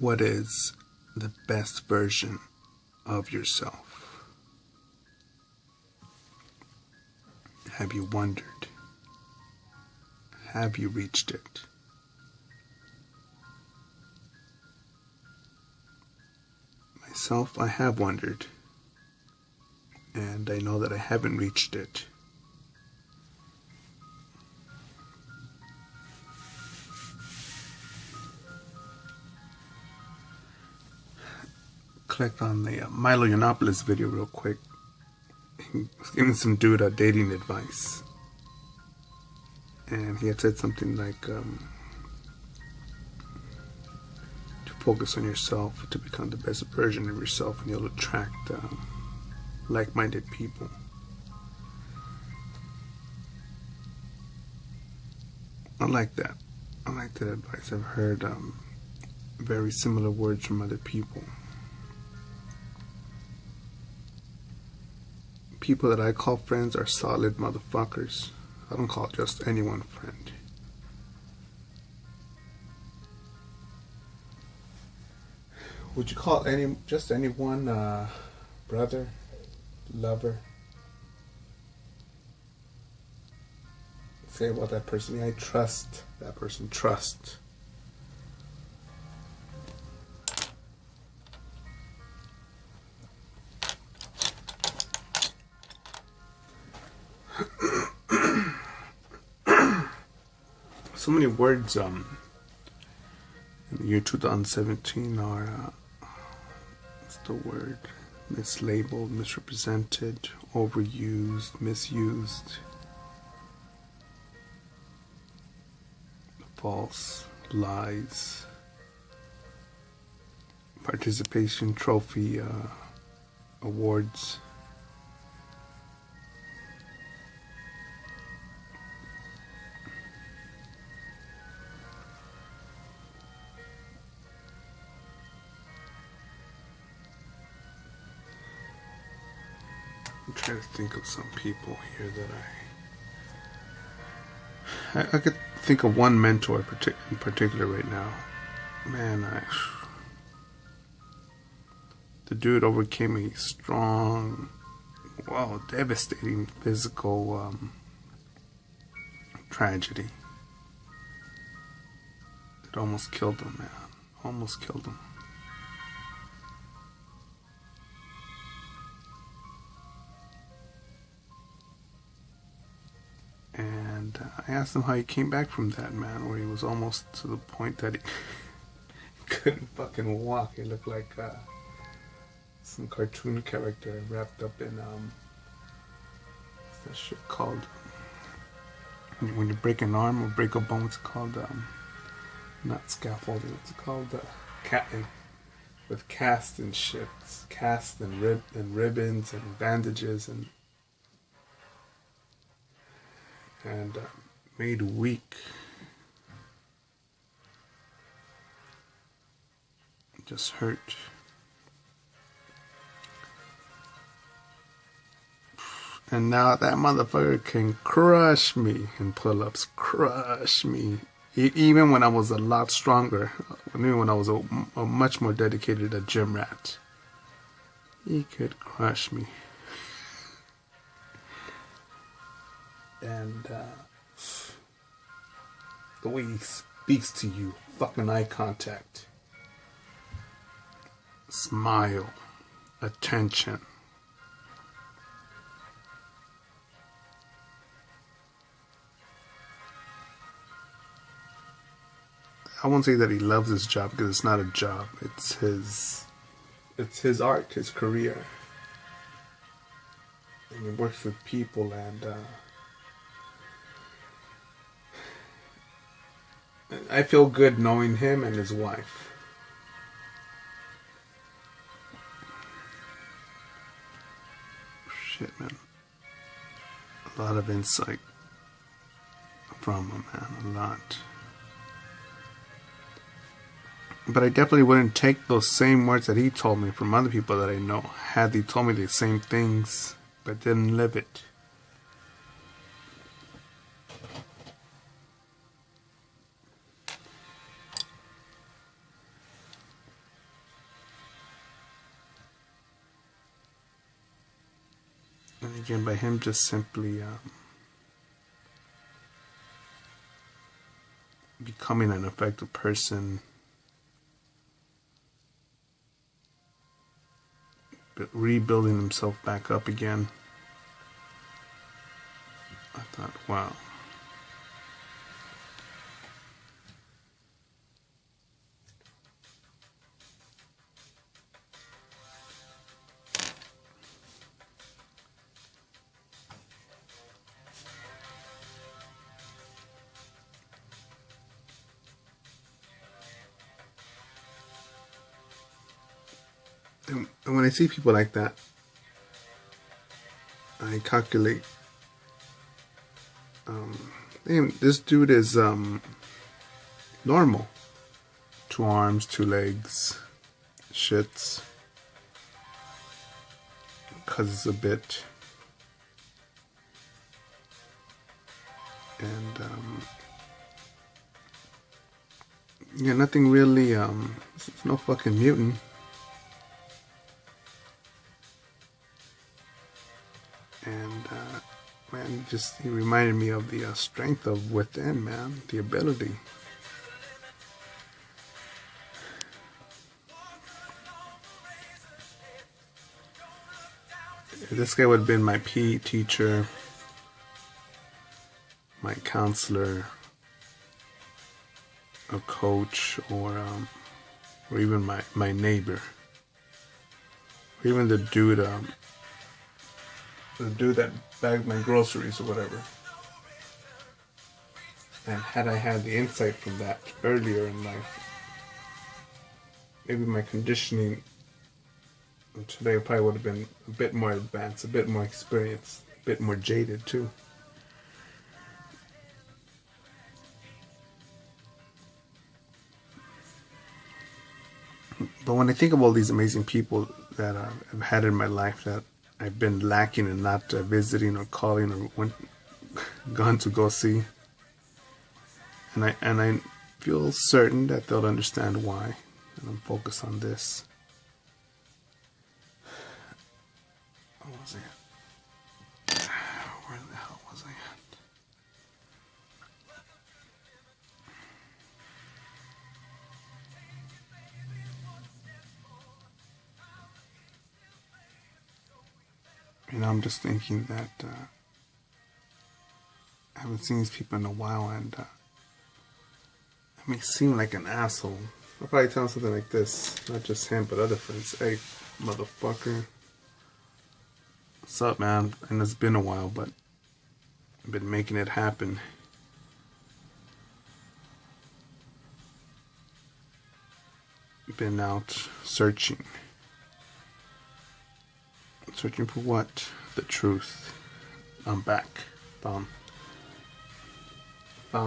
What is the best version of yourself? Have you wondered? Have you reached it? Myself, I have wondered, and I know that I haven't reached it. Click on the Milo Yiannopoulos video real quick. He was giving some dude dating advice, and he had said something like to focus on yourself, to become the best version of yourself, and you'll attract like-minded people. I like that. I like that advice. I've heard very similar words from other people. People that I call friends are solid motherfuckers. I don't call just anyone friend. Would you call just anyone brother, lover? Say about that person, yeah, I trust that person. Trust. So many words in the year 2017 are, what's the word? Mislabeled, misrepresented, overused, misused, false, lies, participation trophy, awards. I'm trying to think of some people here that I could think of one mentor in particular right now. Man, the dude overcame a strong, devastating physical tragedy. It almost killed him, man. Almost killed him. And I asked him how he came back from that, man, where he was almost to the point that he couldn't fucking walk. He looked like some cartoon character wrapped up in what's that shit called? When you break an arm or break a bone, what's it called? Not scaffolding. What's it called? With cast and shit, cast and ribbons and bandages and made weak. Just hurt. And now that motherfucker can crush me in pull-ups, crush me. Even when I was a lot stronger, even when I was a much more dedicated a gym rat, he could crush me. And the way he speaks to you, fucking eye contact, smile, attention. I won't say that he loves his job, because it's not a job. It's his art, his career. And he works with people, and I feel good knowing him and his wife. Shit, man. A lot of insight from him, man. A lot. But I definitely wouldn't take those same words that he told me from other people that I know, had they told me the same things, but didn't live it. again, by him just simply becoming an effective person, but rebuilding himself back up again, I thought, wow. And when I see people like that, I calculate, damn, this dude is normal. 2 arms, 2 legs, shits, cuz a bit, and yeah, nothing really, it's no fucking mutant. And man, he reminded me of the strength of within, man, the ability. This guy would have been my PE teacher, my counselor, a coach, or even my neighbor, or even the dude that bagged my groceries or whatever. And had I had the insight from that earlier in life, maybe my conditioning today probably would have been a bit more advanced, a bit more experienced, a bit more jaded too. But when I think of all these amazing people that I've had in my life that I've been lacking and not visiting or calling or gone to go see, and I feel certain that they'll understand why, and I'm focused on this. What was I at? Where the hell was I at? You know, I'm just thinking that I haven't seen these people in a while, and I may seem like an asshole. I'll probably tell him something like this, not just him, but other friends. Hey, motherfucker. What's up, man? And it's been a while, but I've been making it happen. Been out searching. Searching for what? The truth. I'm back. Found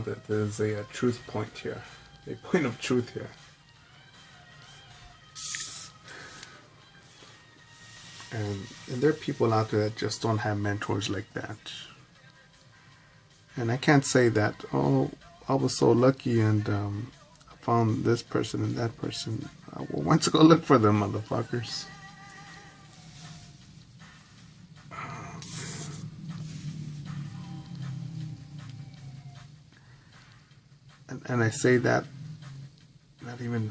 that there's a truth point here. A point of truth here. And there are people out there that just don't have mentors like that. And I can't say that, oh, I was so lucky and I found this person and that person. Well, why don't you go look for them, motherfuckers? And I say that, I can't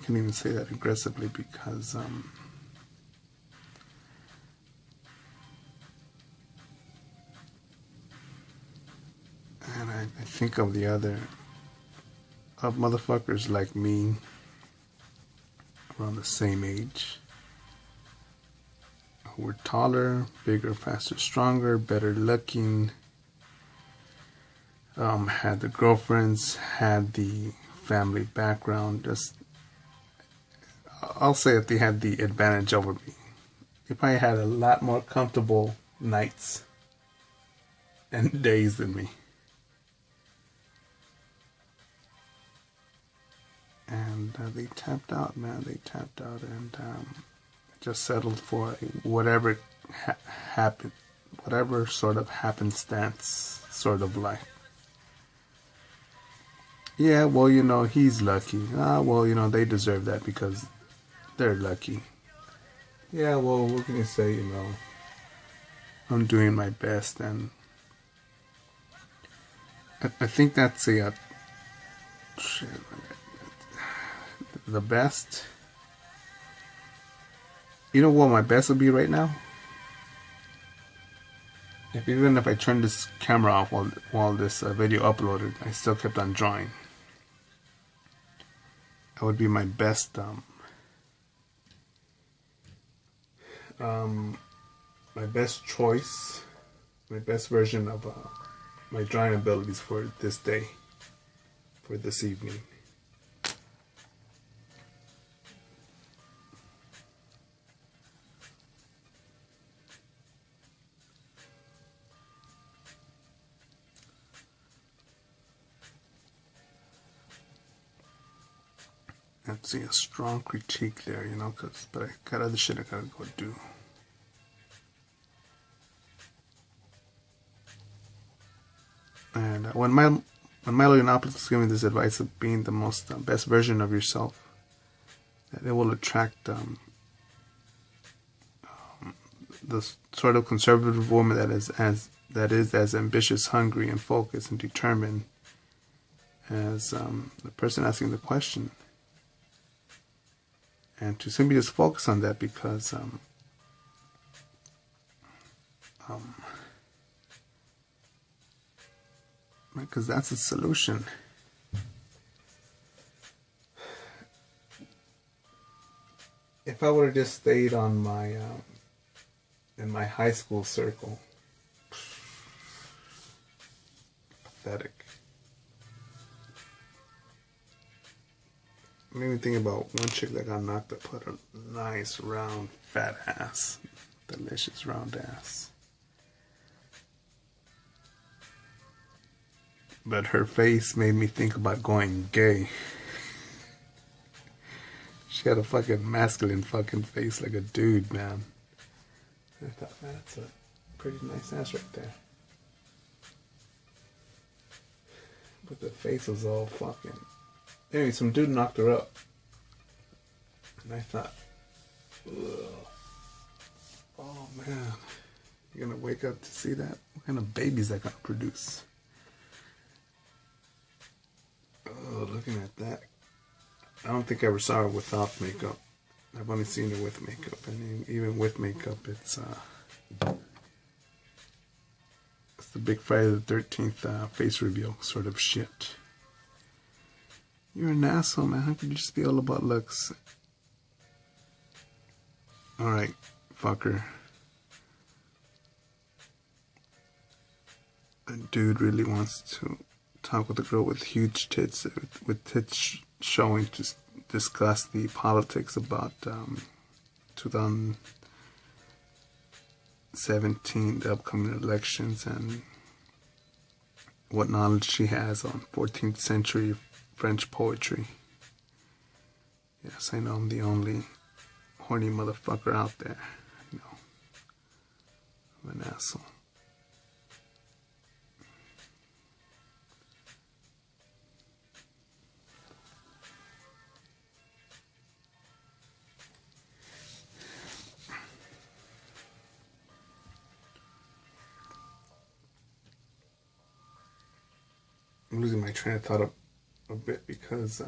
even say that aggressively because and I think of motherfuckers like me around the same age who were taller, bigger, faster, stronger, better looking, had the girlfriends, had the family background. Just, I'll say that they had the advantage over me. They probably had a lot more comfortable nights and days than me. And they tapped out, man. They tapped out and just settled for whatever happened, whatever sort of happenstance sort of life. Yeah, well, you know, he's lucky. Well, you know, they deserve that because they're lucky. Yeah, well, what can you say, you know? I'm doing my best, and I think that's shit, the best. You know what my best would be right now? Even if I turned this camera off while this video uploaded, I still kept on drawing. That would be my best, my best choice, my best version of my drawing abilities for this day, for this evening. Let's see, a strong critique there, you know, but I got other shit I gotta go do. And when Milo Yiannopoulos was giving this advice of being the most best version of yourself, that it will attract the sort of conservative woman that is as ambitious, hungry, and focused and determined as the person asking the question. And to simply just focus on that, because that's the solution. If I would have just stayed on my in my high school circle, pathetic. Made me think about one chick that got knocked up, put a nice round fat ass, delicious round ass. But her face made me think about going gay. She had a fucking masculine fucking face like a dude, man. I thought, man, that's a pretty nice ass right there. But the face was all fucking... Anyway, some dude knocked her up. And I thought, ugh. Oh man, you're gonna wake up to see that? What kind of babies that gonna produce? Oh, looking at that. I don't think I ever saw her without makeup. I've only seen her with makeup, and even with makeup, it's the big Friday the 13th face reveal sort of shit. You're an asshole, man. How could you just be all about looks? Alright, fucker. A dude really wants to talk with a girl with huge tits, with tits showing, to discuss the politics about 2017, the upcoming elections, and what knowledge she has on 14th century French poetry. Yes, I know I'm the only horny motherfucker out there. You know, I'm an asshole. I'm losing my train of thought a bit because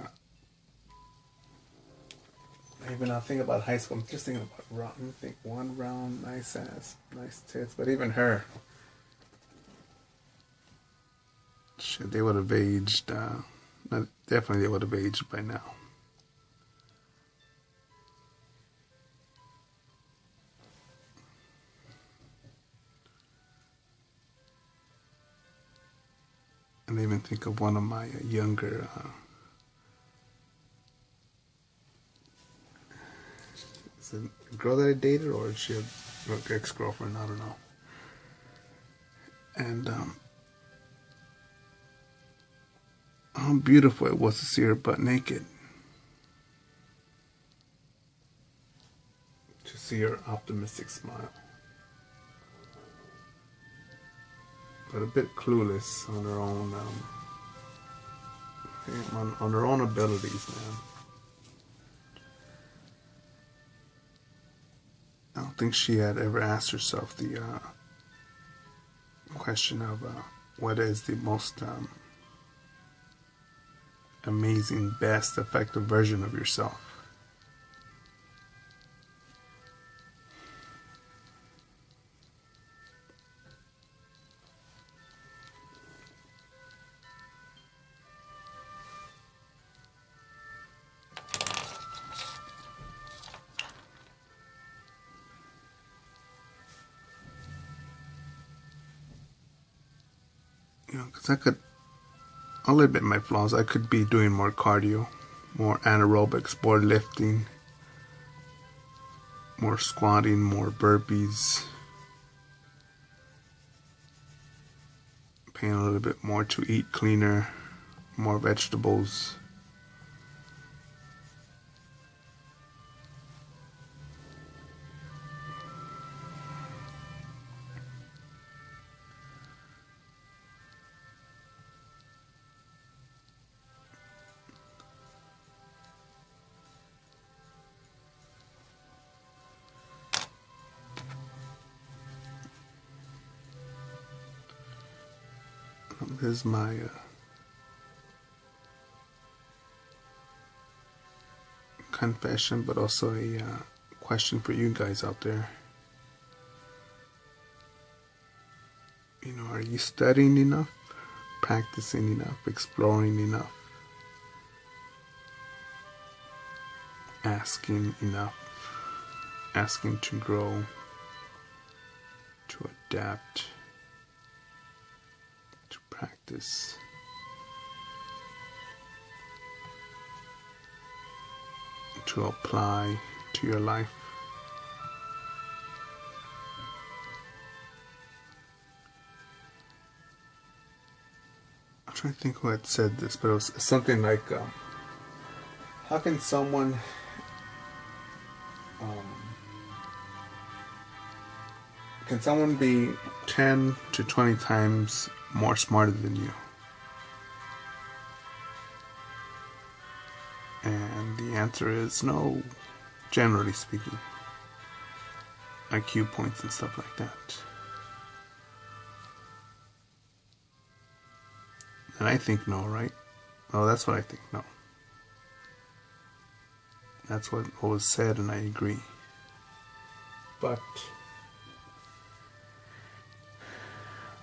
even I think about high school, I'm just thinking about one round, nice ass, nice tits, but even her, shit, they would have aged, definitely they would have aged by now. And I even think of one of my younger is it a girl that I dated, or is she an ex-girlfriend? I don't know. And how beautiful it was to see her butt naked. To see her optimistic smile. But a bit clueless on her own, on her own abilities, man. I don't think she had ever asked herself the question of what is the most amazing, best, effective version of yourself. You know, because I'll admit my flaws. I could be doing more cardio, more anaerobics, more lifting, more squatting, more burpees, paying a little bit more to eat cleaner, more vegetables. This is my confession, but also a question for you guys out there. You know, are you studying enough, practicing enough, exploring enough, asking enough, asking to grow, to adapt, to practice? To apply to your life? I'm trying to think who had said this, but it was something like, how can someone be 10 to 20 times more smarter than you? And the answer is no, generally speaking. IQ points and stuff like that. And I think no, right? Oh, that's what I think, no. That's what was said, and I agree. But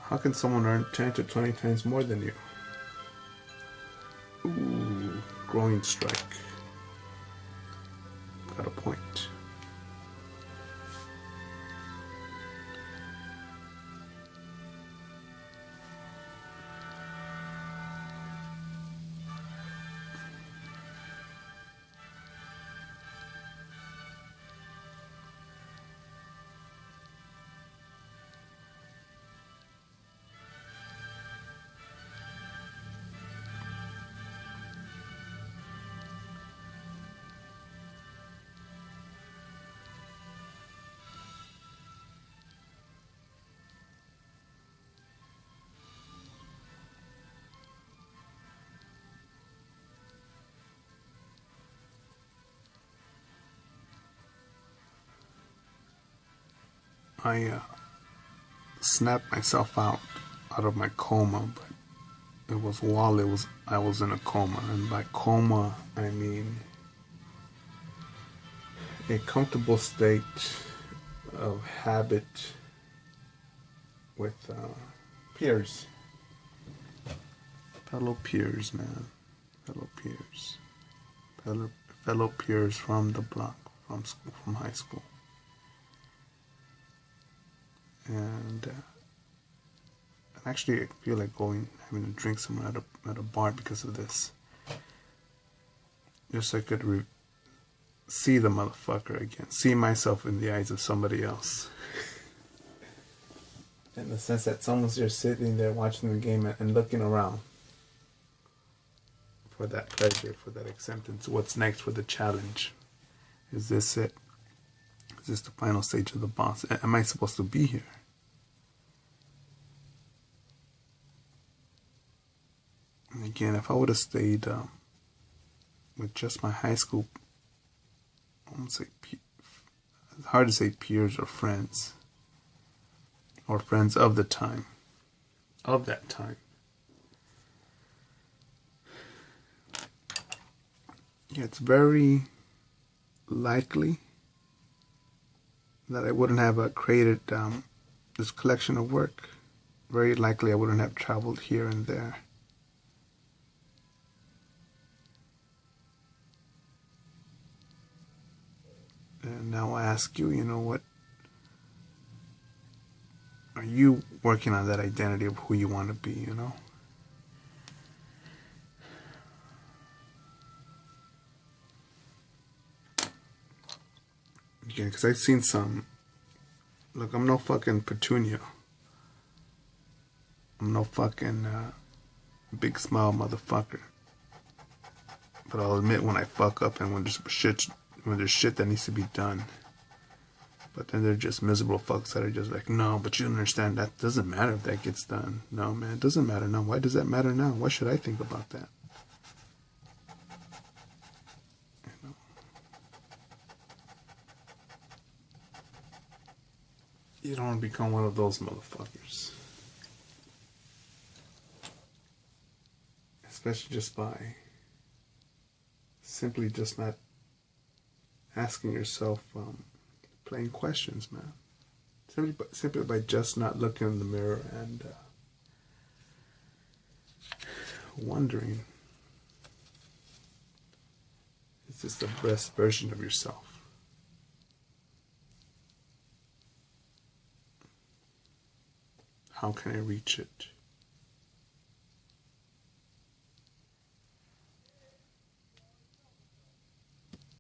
how can someone earn 10 to 20 times more than you? Ooh, growing strike. Got a point. I snapped myself out of my coma, but it was while I was in a coma, and by coma I mean a comfortable state of habit with peers, fellow peers, man, fellow peers from the block, from school, from high school. And actually I feel like having a drink somewhere at a bar because of this. Just so I could see the motherfucker again, see myself in the eyes of somebody else. In the sense that someone's just sitting there watching the game and looking around for that pleasure, for that acceptance. What's next for the challenge? Is this it? Is this the final stage of the boss? Am I supposed to be here? And again, if I would have stayed with just my high school, I won't say it's hard to say peers or friends of the time. of that time. Yeah, it's very likely that I wouldn't have created this collection of work. Very likely I wouldn't have traveled here and there. And now I ask you, what are you working on that identity of who you want to be, Again, because I've seen some. Look, I'm no fucking Petunia. I'm no fucking big smile motherfucker. But I'll admit when I fuck up and when there's shit that needs to be done. But then they're just miserable fucks that are just like, no, but you don't understand, that doesn't matter if that gets done. No, man, it doesn't matter now. Why does that matter now? Why should I think about that? You don't want to become one of those motherfuckers. Especially just by simply just not asking yourself plain questions, man. Simply by just not looking in the mirror and wondering, is this the best version of yourself? How can I reach it?